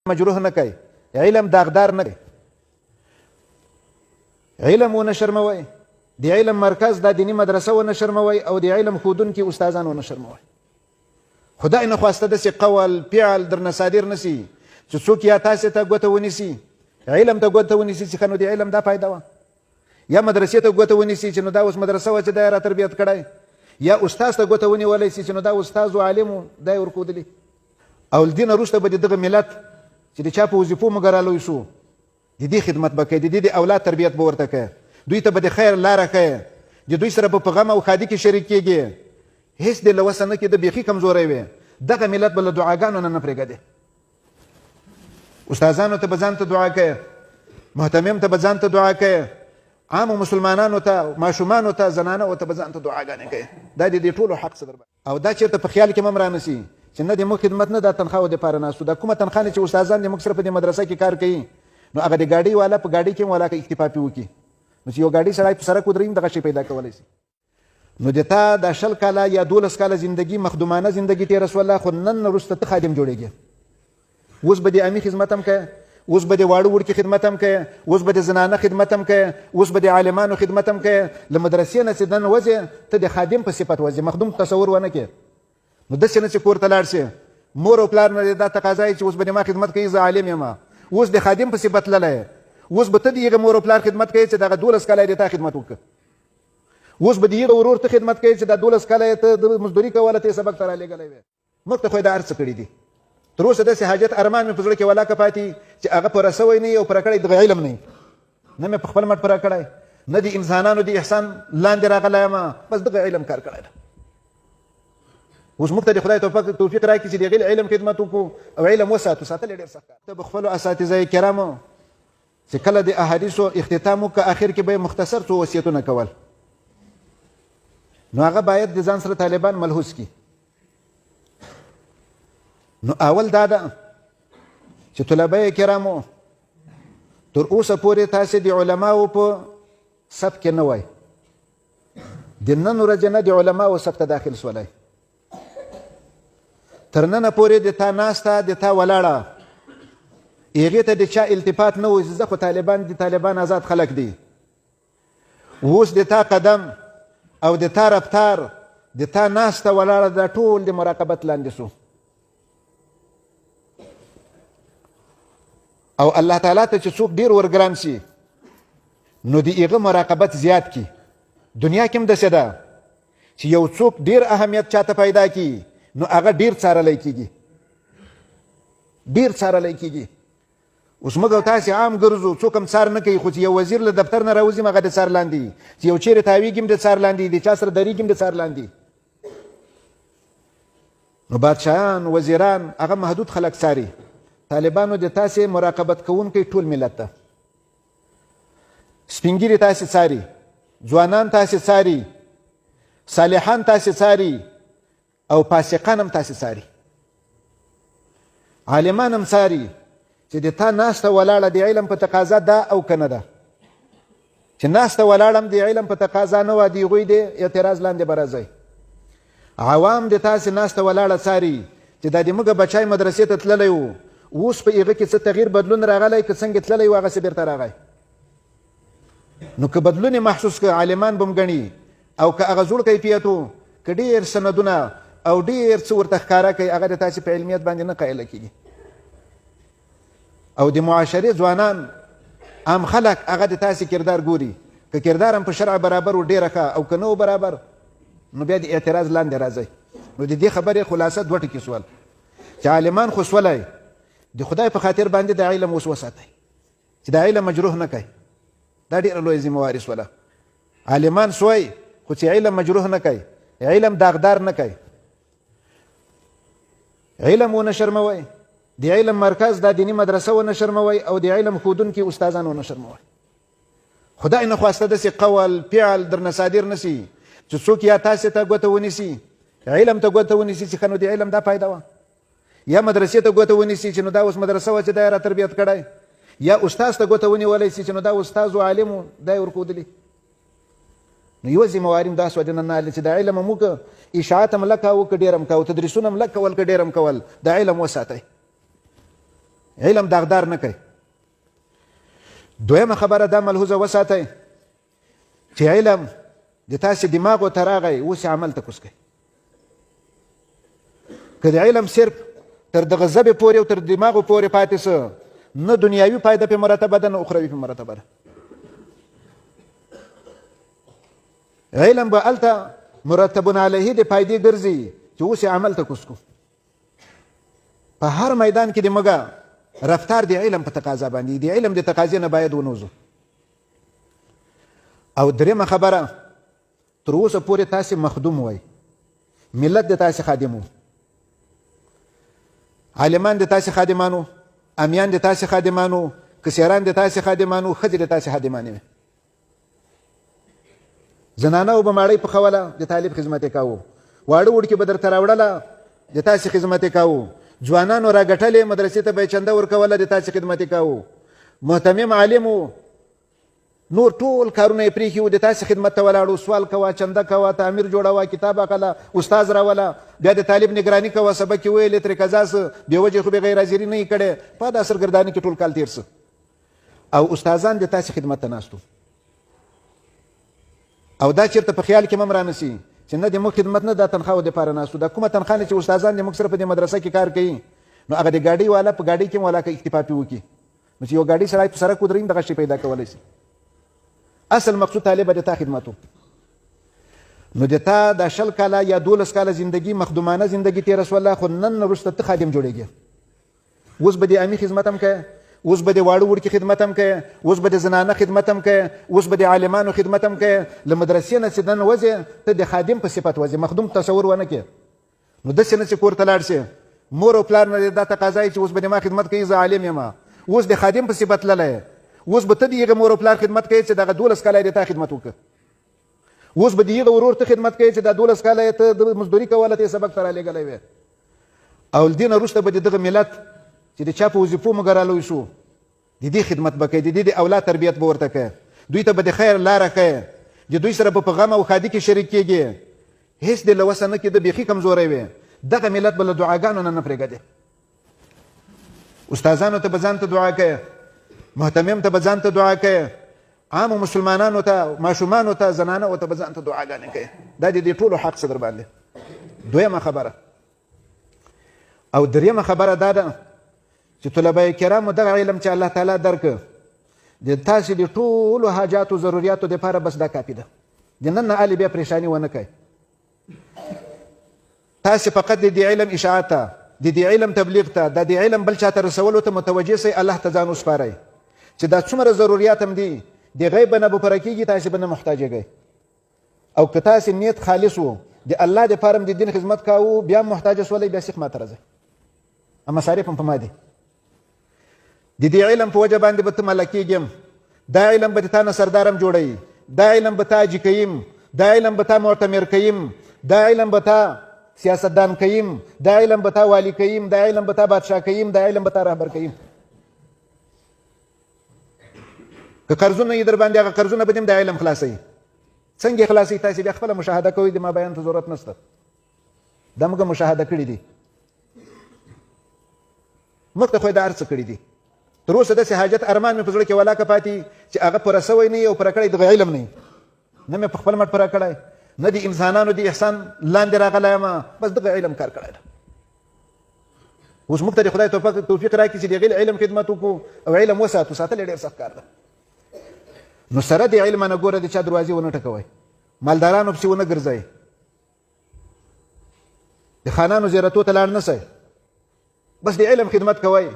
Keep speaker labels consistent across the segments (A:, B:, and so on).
A: مجروح نه کوي، علم داغدار نه کوي. علم ونه شرموئ، د علم مرکز دا دینی مدرسه ونه شرموئ او د علم ښودونکي استادان ونه شرموئ. خدای نه خواسته داسې قول فعل درنه صادر نسي چې څوک یا تاسې ته ګوته ونیسي، علم ته ګوته ونیسي چې ښه نو د علم دا فایده وه، یا مدرسې ته ګوته ونیسي چې نو دا اوس مدرسه وه چې دا یې را تربیت کړی، یا استاز ته ګوته ونیولی سي چې نو دا استاز و عالم و دا یې ورښودلي. او له دې نه وروسته به د دغه ملت چې د چا په وظیفو موږ رالوی شو د دې خدمت به کوي، د دې د اولاد تربیت به ورته کوي، دوی ته به د خیر لاره کوي، د دوی سره به په غم او ښادي کې شریک کېږي، هېڅ دې له وسه نه کېده، بیخي کمزوری وي. دغه ملت به له دعاګانو نه پرېږدي. استادانو ته به ځان ته دعا کوي، محتمم ته به ځان ته دعا کوي، عامو مسلمانانو ته، ماشومانو ته، زنانو ته به ځان ته دعاګانې کوي. دا د دې ټولو حق څه در او دا چېرته په خیال کې هم رانسي چې نه د موږ خدمت نه دا تنخوا دپاره ناستو، دا کومه تنخوا چې استادان د موږ سره په دې مدرسه کې کار کوي نو هغه د ګاډۍ والا په ګاډۍ کې هم والا اکتفا پې وکړي، نو چې یو ګاډۍ سړی په سړک ودرېږي دغه شی پیدا کولی شي. نو د تا دا 20 کاله یا 12 کاله زندگی مخدومانه زندگی تېره شوله، خو نن نه وروسته ته خادم جوړېږي. اوس به د عامي خدمت هم کوې، اوس به د واړو وړکي خدمت هم کوې، اوس به د زنانه خدمت هم کوې، اوس به د عالمانو خدمت هم کوې. له مدرسې نه چې نن وځې ته د خادم په صفت وځې، مخدوم تصور ونه کړې. نو داسې نه چې کور ته لاړ شي، مور او پلار نه دا تقاضا چې اوس به د ما خدمت کوي، زه عالم یم، اوس د خادم په صفت تللی، اوس به ته د هغه مور او پلار خدمت کوي چې دغه 12 کاله یې د تا خدمت وکړه، اوس به د هغه ورور ته خدمت کوي چې دا 12 کاله یې ته د مزدوري کوله، ته یې سبق ته رالیږلی وې. موږ ته خو یې دا هر څه کړي دي. تر اوسه داسې حاجت ارمان مې په زړه کې ولاکه پاتې چې هغه پوره سوی نه وي او پوره کړی دغه علم نه وي، نه مې په خپل مټ پوره کړی، نه د انسانانو د احسان لاندې راغلی یم، بس دغه علم کار کړی ده. اوس موږ ته د خدای توفیق راکړي چې د هغې علم خدمت وکړو او علم وساتو، ساتل یې ډېر سخت کار. ته به خپلو اساتذه کرامو چې کله د احادیثو اختتام وکړه، اخر کې به یې مختصر څو وصیتونه کول، نو هغه باید د ځان سره طالبان ملحوظ کړي. نو اول دا ده چې طلبه کرامو تر اوسه پورې تاسې د علماو په صف کې نه وای، د نن ورځې نه د علماو صف ته داخل سولی، تر ننه پورې د تا ناسته د تا ولاړه هغې ته د چا التفات نه و چې زه خو طالبان د طالبان آزاد خلک دي. اوس د تا قدم او د تا رفتار د تا ناسته ولاړه دا ټول د مراقبت لاندې سو، او الله تعالی ته چې څوک ډېر ورګران شي نو د هغه مراقبت زیات کړي. دنیا کې هم داسې ده چې یو څوک ډېر اهمیت چاته پیدا کړي نو هغه ډېر څارلی کېږي، ډېر څارلی کېږي. اوس موږ او تاسې عام ګرځو، څوک هم څار نه کوي، خو چې یو وزیر له دفتر نه راوځي هغه د څار لاندې، چې یو چیرې تاویږي هم د څار لاندې، د چا سره درېږي هم د څار لاندې. نو بادشاهان وزیران هغه محدود خلک څاري، طالبانو د تاسې مراقبت کوونکی ټول ملت ته، سپین ږیري تاسې څاري، ځوانان تاسې څاري، صالحان تاسې څاري او فاسقان هم تاسې څاري، عالمان هم څاري چې د تا ناسته ولاړه د علم په تقاضا ده او که نه ده. چې ناسته ولاړه هم د علم په تقاضا نه وه، د هغوی د اعتراض لاندې به راځئ. عوام د تاسې ناسته ولاړه څاري چې دا د موږ بچی مدرسې ته تللی و، اوس په هغه کې څه تغییر بدلون راغلی، که څنګه تللی و هغسې بېرته راغی. نو که بدلون یې محسوس که عالمان به م ګڼي، او که هغه زوړ کیفیت و، که ډېر سندونه او ډېر څه ورته ښکاره کوي، هغه د تاسې په علمیت باندې نه قایله کېږي. او د معاشرې ځوانان عام خلک هغه د تاسې کردار ګوري، که کردار هم په شرع برابر و ډېره ښه، او که نه و برابر نو بیا د اعتراض لاندې راځئ. نو د دې خبرې خلاصه 2 ټکي سول چې عالمان خو سولی د خدای په خاطر باندې د علم اوس وساتئ چې د علم مجروح نه کوي، دا ډېره لویه ذمهواري سوله. عالمان سوی خو چې علم مجروح نه کوي، علم داغدار نه کوي، علم ونه شرموئ، د علم مرکز دا دینی مدرسه ونه شرموئ او د علم ښودونکي استادان ونه شرموئ. خدای نه خواسته داسې قول فعل درنه صادر نسي چې څوک یا تاسې ته ګوته ونیسي، علم ته ګوته ونیسي چې ښه نو د علم دا فایده وه، یا مدرسې ته ګوته ونیسي چې نو دا اوس مدرسه وه چې دا یې را تربیت کړی، یا استاز ته ګوته ونیولی سي چې نو دا استاز و عالم و دا یې ورښودلي. نو یوه ذمهواري هم دا سوه د نن نه چې د علم هم وکړه، اشاعت هم لږ کوو که ډېر هم کوو، تدریسونه هم لږ کول که ډېر هم کول، د علم وساتئ. علم داغدار نه کوي. دویمه خبره دا ملحوظه وساتئ چې علم د تاسې دماغو ته راغی اوس یې عمل ته کوز کوي. که د علم صرف تر دغه ژبې پورې او تر دماغو پورې پاتې څه نه دنیاوي فایده پې مرتبه ده نه اخروي پې مرتبه ده. علم به هلته مرتبون علیه د فایدې ګرځي چې اوس یې عمل ته کوز کړو. په هر میدان کې د مګه رفتار د علم په تقاضا باندې د علم د تقاضې نه باید ونوځو. او درېمه خبره تر اوسه پورې تاسې مخدوم وای، ملت د تاسې خادم و، عالمان د تاسې خادمانو، امیان د تاسې خادمانو، کسیران د تاسې خادمانو، ښځې د تاسې خادمانې وې. زنانه به ماړۍ پخوله د طالب خدمت یې کاوه، واړه وړکي به درته راوړله د تاسې خدمت یې کاوه، ځوانانو راګټلې مدرسې ته به یې چنده ورکوله د تاسې خدمت یې کاوه، محتمم عالم و، نور ټول کارونه یې پرېښي وو د تاسې خدمت ته ولاړو، سوال کوه، چنده کوه، تعمیر جوړوه، کتاب اخله، استاذ راوله، بیا د طالب نګراني کوه، سبق یې ویلې ترې قضا څه بې وجې خو به غیر حاضري نه یې کړې، په دا سرګرداني کې ټول کال تېر څه. او استادان د تاسې خدمت ته ناست وو. او دا چېرته په خیال کې هم رانسي چې نه د موږ خدمت نه دا تنخواو دپاره ناست وو، دا کومه تنخوا نه چې استادان د موږ سره په دې مدرسه کې کار کوي نو هغه د ګاډۍ والا په ګاډۍ کې هم والا که اکتفا پې وکړي نو چې یو ګاډۍ سړی په سړک ودرېږي دغه شی پیدا کولی شي. اصل مقصود طالب د تا خدمت و. نو د تا دا 20 کاله یا 12 کاله زندگی مخدومانه زندگی تېره شوله، خو نن وروسته ته خادم جوړېږې. اوس به د عامي خدمت هم کوې، اوس به د واړه وړکي خدمت هم کوې، اوس به د زنانه خدمت هم کوې، اوس به د عالمانو خدمت هم کوې. له مدرسې نه چې دننه وځې ته د خادم په صفت وځې، مخدوم تصور ونه کړې. نو داسې نه چې کور ته لاړ شې مور او پلار نه دا تقاضا چې اوس به د ما خدمت کوي، زه عالم یم، اوس د خادم په صفت تللی، اوس به ته د هغه مور او پلار خدمت کوي چې دغه 12 کاله یې د تا خدمت وکړه، اوس به د هغه ورور ته خدمت کوي چې دا 12 کاله یې ته د مزدوري کوله، ته یې سبق ته رالیږلی وې. او له دې نه وروسته به د دغه ملت چې د چا په وظیفو موږ رالوی شو د دې خدمت به کوي، د دې د اولاد تربیت به ورته کوي، دوی ته به د خیر لاره کوي، د دوی سره به په غم او ښادي کې شریک کېږي، هېڅ دې له وسه نه کېده، بیخي کمزوری وې. دغه ملت به له دعاګانو نه پرېږدې. استادانو ته به ځان ته دعا کوي، محتمم ته به ځان ته دعا کوي، عامو مسلمانانو ته، ماشومانو ته، زنانو ته به ځان ته دعاګانې کوي. دا د دې ټولو حق څه در باندې. دویمه خبره او درېیمه خبره دا ده چې طلبه کرامو دغه علم چې الله تعالی درکړه د تاسې د ټولو حاجاتو ضرورياتو دپاره بس دا کافي ده. د نن نه الې بیا پریشاني ونه کوئ. تاسې فقط د دې علم اشاعت ته، د دې علم تبلیغ ته، د دې علم بل چاته رسولو ته متوجه سئ، الله ته ځان وسپارئ چې دا څومره ضروريات هم دي د غیب به نه به پوره کېږي، تاسې به نه محتاجېږئ. او که تاسې نیت خالص و د الله دپاره هم د دین خدمت کاوه بیا هم محتاجه سولی، بیا سیخ ماته راځئ، مصارف هم په ما دي. د دې علم په وجه باندې به ته مله کېږم، دا علم به د تا نه سردارم جوړوي، دا علم به تا حاجي کویم، دا علم به تا معتمر کویم، دا علم به تا سیاستدان کویم، دا علم به تا والی کویم، دا علم به تا بادشاه کویم، دا علم به تا رهبر کویم. که قرضونه یې در باندې هغه قرضونه به دې هم د علم خلاصوي. څنګه خلاصوي؟ تاسې بیا خپله مشاهده کوئ، د ما بیان ته ضرورت نشته، دا موږ مشاهده کړي دي، موږ ته خو یې دا هر څه کړي دي. تر اوسه داسې حاجت ارمان مې په زړه کې ولاکه پاتې چې هغه پوره سوی نه وي او پوره کړی دغه علم نه وي، نه مې په خپل مټ پوره کړی، نه د انسانانو د احسان لاندې راغلی یم، بس دغه علم کار کړی ده. اوس موږ ته د خدای توفیق راکړي چې د هغې علم خدمت وکړو او علم وساتو، ساتل یې ډېر سخت کار ده. نو سره د علم نه ګوره د چا دروازې ونه ټکوئ، مالدارانو پسې ونه ګرځئ، د خانانو زیارتو ته لاړ نه سئ، بس د علم خدمت کوئ.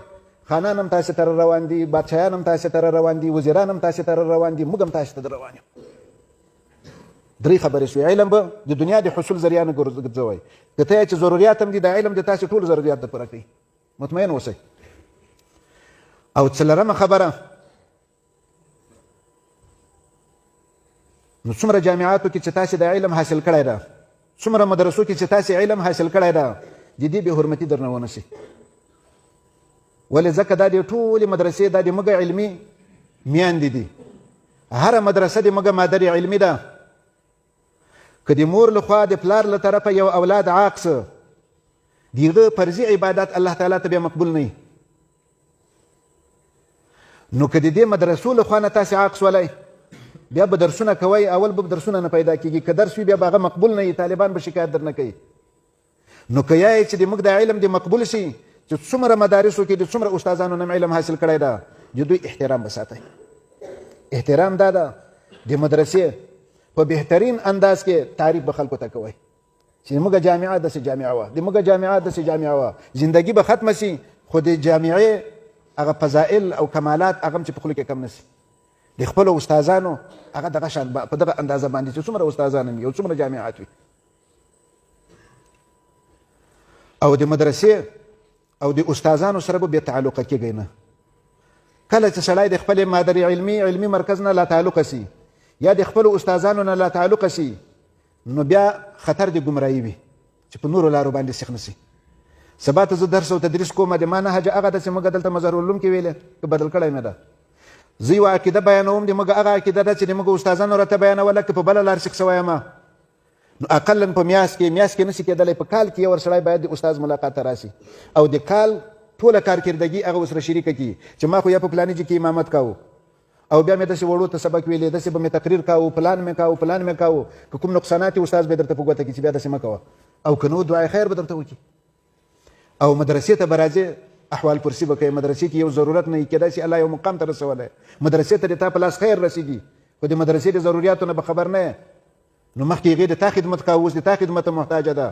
A: خانان هم تاسې ته روان دي، بادشاهان هم تاسې ته روان دي، وزیران هم تاسې ته روان دي، موږ هم تاسې ته روان یو. درې خبرې شوې. علم به د دنیا د حصول ذریعه نه ګرځوئ، که ته چې ضروريات هم دي د علم د تاسې ټول ضروريات د پوره کوي، مطمئن اوسئ. او څلورمه خبره، نو څومره جامعاتو کې چې تاسې د علم حاصل کړی ده، څومره مدرسو کې چې تاسې علم حاصل کړی ده، د دې بې حرمتي درنه ونه شي. ولې ځکه دا د ټولې مدرسې دا د موږ علمي میاندې دي، هره مدرسه د موږ مادر علمي ده. که د مور لخوا د پلار له طرفه یو اولاد عاق څه، د هغه فرضي عبادات الله تعالی ته بیا مقبول نه وي. نو که د دې مدرسو له خوا نه تاسې عاق سولی بیا به درسونه کوئ اول به درسونه نه پیدا کېږي که درس وي بیا به هغه مقبول نه وي طالبان به شکایت درنه کوي نو که یایې چې د موږ دا علم د مقبول شي چې څومره مدارسو کې د څومره استادانو نه علم حاصل کړی ده د دوی احترام به ساتئ احترام دا ده د مدرسې په بهترین انداز کې تعریف به خلکو ته کوئ چې موږ جامعه داسې جامعه وه د موږ جامعه داسې جامعه وه زندگی به ختمه سي خو د جامعې هغه فضائل او کمالات هغه هم چې په خولو کې کم نه سي د خپلو استادانو هغه دغه شان په دغه اندازه باندې چې څومره استادان وي او څومره جامعات وي او د مدرسې او د استادانو سره به بې تعلقه کېږئ نه کله چې سړی د خپلې مادري علمي مرکز نه لا تعلقه سي یا د خپلو استادانو نه لا تعلقه سي نو بیا خطر د ګمراهي وي چې په نورو لارو باندې سیخ نه سي سبا ته زه درس او تدریس کوم د ما نهج هغه داسې موږ دلته مظهرالعلوم کې ویلې که بدل کړی مې ده زه یوه عقیده بیانوم د موږ هغه عقیده ده چې د موږ استادانو راته بیانوله که په بله لار سیخ سوی یم نو اقلا په میاشت کې نشي کېدلی په کال کې یو سړی باید د استاد ملاقات ته راسي او د کال ټوله کارکردګي هغه ورسره شریکه کړي چې ما خو یا په فلاني ځای کې امامت کاوه او بیا مې داسې وړو ته سبق ویلې داسې به مې تقریر کاوه پلان مې کاوه که کوم نقصانات یې استاد به درته په ګوته کړي چې بیا داسې مه کوه او که نو دعای خیر به درته وکړي او مدرسې ته به راځې احوال پرسي به کوې مدرسې کې یو ضرورت نه کېدای شي الله یو مقام ته رسولی مدرسې ته د تا په لاس خیر رسېږي خو د مدرسې د ضروریاتو نه به خبر نه نو مخکې هغې د تا خدمت کوه اوس د تا خدمت محتاجه ده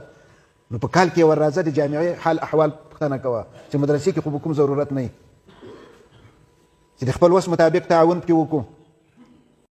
A: نو په کال کې ور راځه د جامعې حال احوال پوښتنه کوه چې مدرسې کې خو به کوم ضرورت نه وي چې د خپل وس مطابق تعاون پکې وکړو